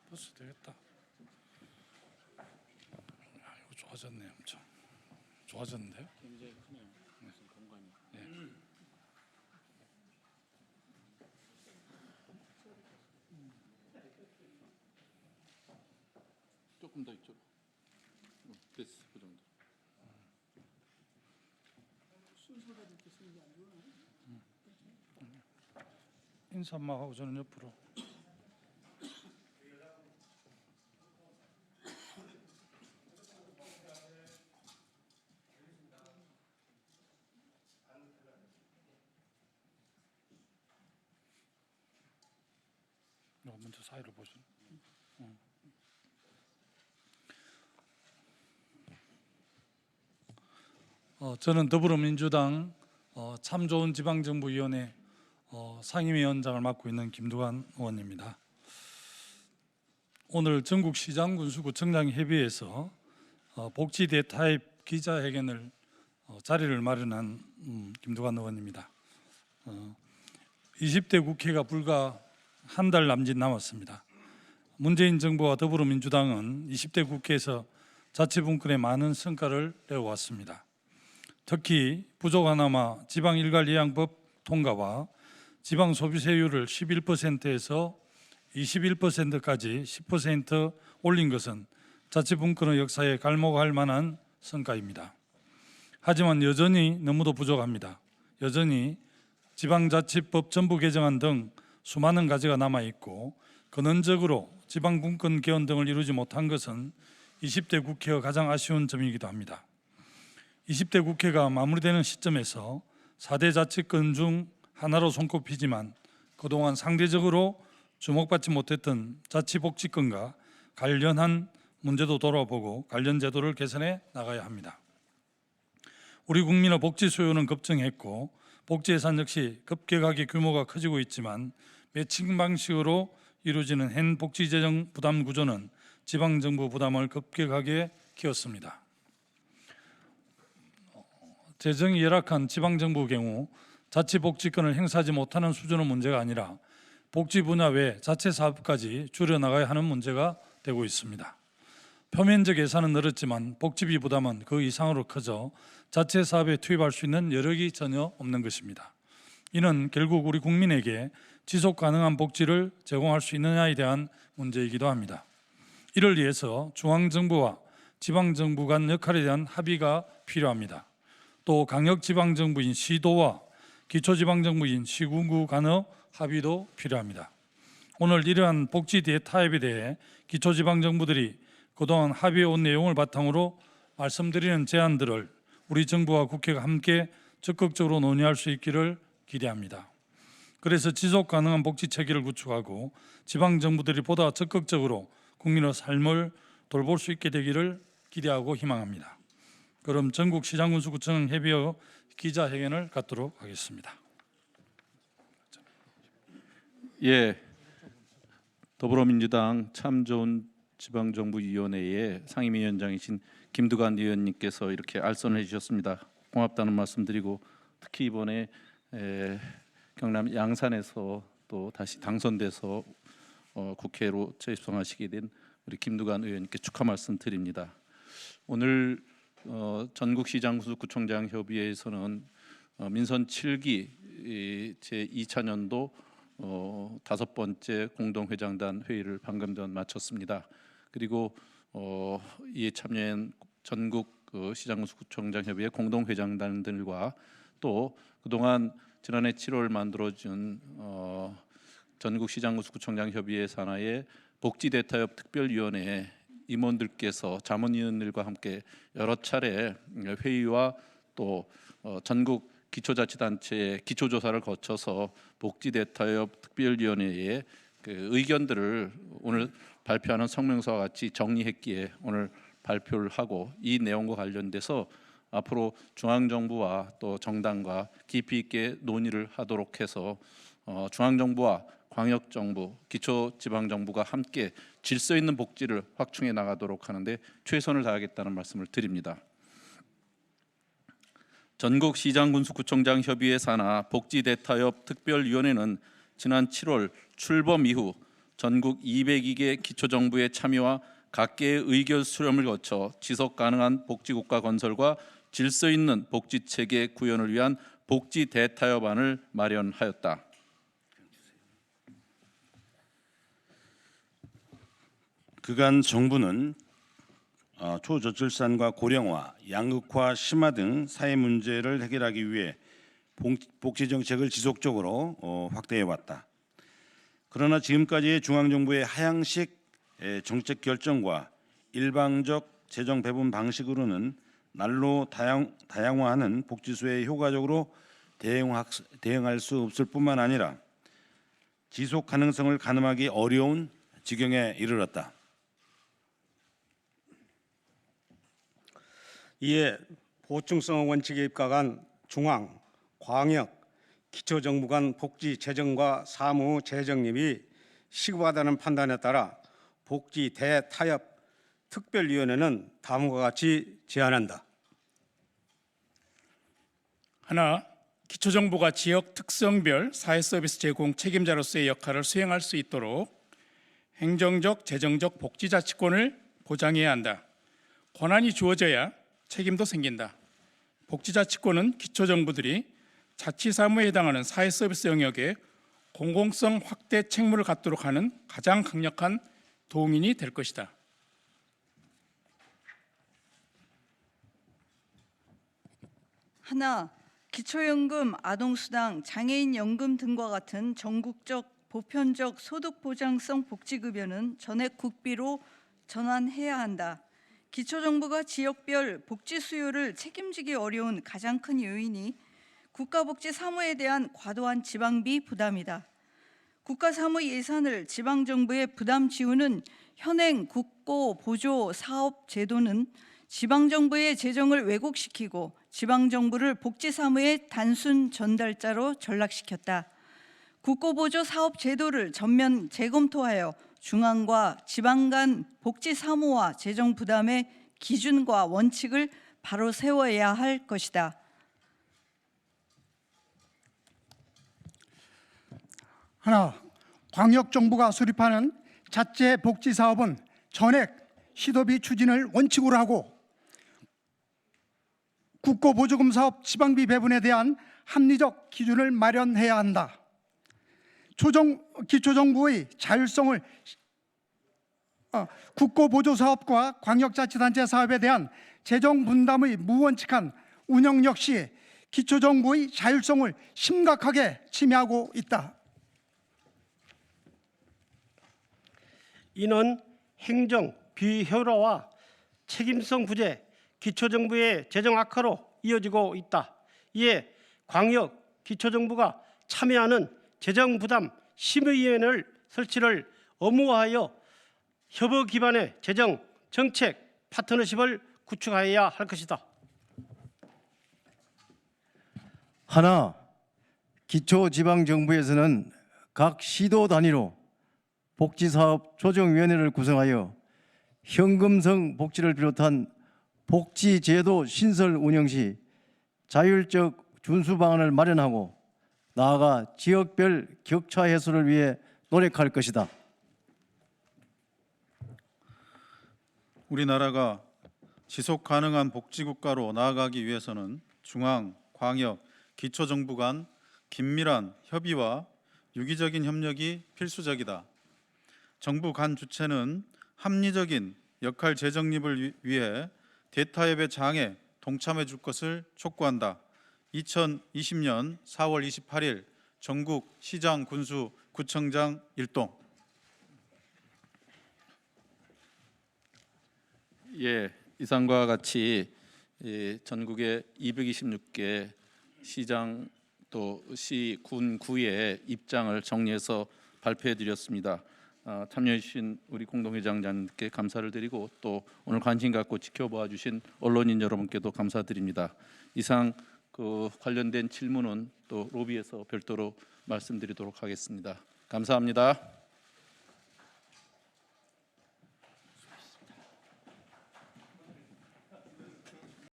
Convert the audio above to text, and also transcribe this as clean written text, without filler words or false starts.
버스 되겠다. 이거 좋아졌네, 엄청 좋아졌는데요? 굉장히 크네요. 무슨 공간이. 조금 더 이쪽으로. 됐어, 그 정도. 순서가 이렇게 쓰는 게 아니구나. 인사만 하고 저는 옆으로. 먼저 사이를 보시는. 저는 더불어민주당 참 좋은 지방정부위원회 상임위원장을 맡고 있는 김두관 의원입니다. 오늘 전국 시장군수구청장 협의회에서 복지 대타입 기자회견을 자리를 마련한 김두관 의원입니다. 20대 국회가 불과 한 달 남짓 남았습니다. 문재인 정부와 더불어민주당은 20대 국회에서 자치분권에 많은 성과를 내어왔습니다. 특히 부족하나마 지방일괄이양법 통과와 지방소비세율을 11%에서 21%까지 10% 올린 것은 자치분권의 역사에 갈목할 만한 성과입니다. 하지만 여전히 너무도 부족합니다. 여전히 지방자치법 전부 개정안 등 수많은 과제가 남아있고 근원적으로 지방분권 개헌 등을 이루지 못한 것은 20대 국회의 가장 아쉬운 점이기도 합니다. 20대 국회가 마무리되는 시점에서 4대 자치권 중 하나로 손꼽히지만 그동안 상대적으로 주목받지 못했던 자치복지권과 관련한 문제도 돌아보고 관련 제도를 개선해 나가야 합니다. 우리 국민의 복지 수요는 급증했고 복지 예산 역시 급격하게 규모가 커지고 있지만 매칭 방식으로 이루어지는 현 복지재정 부담 구조는 지방정부 부담을 급격하게 키웠습니다. 재정이 열악한 지방정부 경우 자치복지권을 행사하지 못하는 수준의 문제가 아니라 복지 분야 외 자체 사업까지 줄여나가야 하는 문제가 되고 있습니다. 표면적 예산은 늘었지만 복지비 부담은 그 이상으로 커져 자체 사업에 투입할 수 있는 여력이 전혀 없는 것입니다. 이는 결국 우리 국민에게 지속 가능한 복지를 제공할 수 있느냐에 대한 문제이기도 합니다. 이를 위해서 중앙정부와 지방정부 간 역할에 대한 합의가 필요합니다. 또 강력지방정부인 시도와 기초지방정부인 시군구 간의 합의도 필요합니다. 오늘 이러한 복지 대타입에 대해 기초지방정부들이 그동안 합의해온 내용을 바탕으로 말씀드리는 제안들을 우리 정부와 국회가 함께 적극적으로 논의할 수 있기를 기대합니다. 그래서 지속 가능한 복지 체계를 구축하고 지방정부들이 보다 적극적으로 국민의 삶을 돌볼 수 있게 되기를 기대하고 희망합니다. 그럼 전국 시장군수구청 협의회 기자회견을 갖도록 하겠습니다. 예, 더불어민주당 참 좋은 지방정부위원회의 상임위원장이신 김두관 의원님께서 이렇게 알선을 해주셨습니다. 고맙다는 말씀드리고 특히 이번에 경남 양산에서 또 다시 당선돼서 국회로 재입성하시게 된 우리 김두관 의원님께 축하 말씀드립니다. 오늘 전국시장군수구청장 협의회에서는 민선 7기 제2차년도 5번째 공동회장단 회의를 방금 전 마쳤습니다. 그리고 이에 참여한 전국 시장군수구청장 협의회 공동회장단들과 또 그동안 지난해 7월 만들어진 전국 시장군수구청장 협의회 산하의 복지대타협 특별위원회 임원들께서 자문위원들과 함께 여러 차례 회의와 또 전국 기초자치단체의 기초조사를 거쳐서 복지대타협 특별위원회의 그 의견들을 오늘 발표하는 성명서와 같이 정리했기에 오늘 발표를 하고 이 내용과 관련돼서 앞으로 중앙정부와 또 정당과 깊이 있게 논의를 하도록 해서 중앙정부와 광역정부, 기초지방정부가 함께 질서 있는 복지를 확충해 나가도록 하는데 최선을 다하겠다는 말씀을 드립니다. 전국시장군수구청장 협의회 산하 복지대타협 특별위원회는 지난 7월 출범 이후 전국 202개 기초정부의 참여와 각계의 의견 수렴을 거쳐 지속 가능한 복지국가 건설과 질서 있는 복지체계 구현을 위한 복지 대타협안을 마련하였다. 그간 정부는 초저출산과 고령화, 양극화 심화 등 사회 문제를 해결하기 위해 복지 정책을 지속적으로 확대해 왔다. 그러나 지금까지의 중앙정부의 하향식 정책 결정과 일방적 재정 배분 방식으로는 날로 다양화하는 복지수에 효과적으로 대응할 수 없을 뿐만 아니라 지속 가능성을 가늠하기 어려운 지경에 이르렀다. 이에 보충성 원칙에 입각한 중앙, 광역, 기초정부 간 복지 재정과 사무 재정립이 시급하다는 판단에 따라 복지 대타협 특별위원회는 다음과 같이 제안한다. 하나, 기초정부가 지역 특성별 사회서비스 제공 책임자로서의 역할을 수행할 수 있도록 행정적, 재정적 복지자치권을 보장해야 한다. 권한이 주어져야 책임도 생긴다. 복지자치권은 기초정부들이 자치사무에 해당하는 사회서비스 영역에 공공성 확대 책무를 갖도록 하는 가장 강력한 동인이 될 것이다. 하나, 기초연금, 아동수당, 장애인연금 등과 같은 전국적 보편적 소득보장성 복지급여는 전액 국비로 전환해야 한다. 기초정부가 지역별 복지 수요를 책임지기 어려운 가장 큰 요인이 국가복지 사무에 대한 과도한 지방비 부담이다. 국가사무 예산을 지방정부에 부담 지우는 현행 국고 보조 사업 제도는 지방정부의 재정을 왜곡시키고 지방정부를 복지사무의 단순 전달자로 전락시켰다. 국고보조 사업 제도를 전면 재검토하여 중앙과 지방 간 복지사무와 재정 부담의 기준과 원칙을 바로 세워야 할 것이다. 하나, 광역정부가 수립하는 자체 복지사업은 전액 시도비 추진을 원칙으로 하고 국고보조금 사업 지방비 배분에 대한 합리적 기준을 마련해야 한다. 기초정부의 자율성을 국고보조사업과 광역자치단체 사업에 대한 재정 분담의 무원칙한 운영 역시 기초정부의 자율성을 심각하게 침해하고 있다. 이는 행정 비효율화와 책임성 부재, 기초정부의 재정 악화로 이어지고 있다. 이에 광역 기초정부가 참여하는 재정부담 심의위원회를 설치를 의무화하여 협의 기반의 재정 정책 파트너십을 구축하여야 할 것이다. 하나, 기초지방정부에서는 각 시도 단위로 복지사업 조정위원회를 구성하여 현금성 복지를 비롯한 복지제도 신설 운영 시 자율적 준수 방안을 마련하고 나아가 지역별 격차 해소를 위해 노력할 것이다. 우리나라가 지속 가능한 복지국가로 나아가기 위해서는 중앙, 광역, 기초정부 간 긴밀한 협의와 유기적인 협력이 필수적이다. 정부 간 주체는 합리적인 역할 재정립을 위해 대타협의 장에 동참해 줄 것을 촉구한다. 2020년 4월 28일 전국 시장, 군수, 구청장 일동. 예, 이상과 같이 전국의 226개 시장 또 시, 군, 구의 입장을 정리해서 발표해 드렸습니다. 참여해 주신 우리 공동회장님께 감사를 드리고 또 오늘 관심 갖고 지켜봐 주신 언론인 여러분께도 감사드립니다. 이상 관련된 질문은 또 로비에서 별도로 말씀드리도록 하겠습니다. 감사합니다.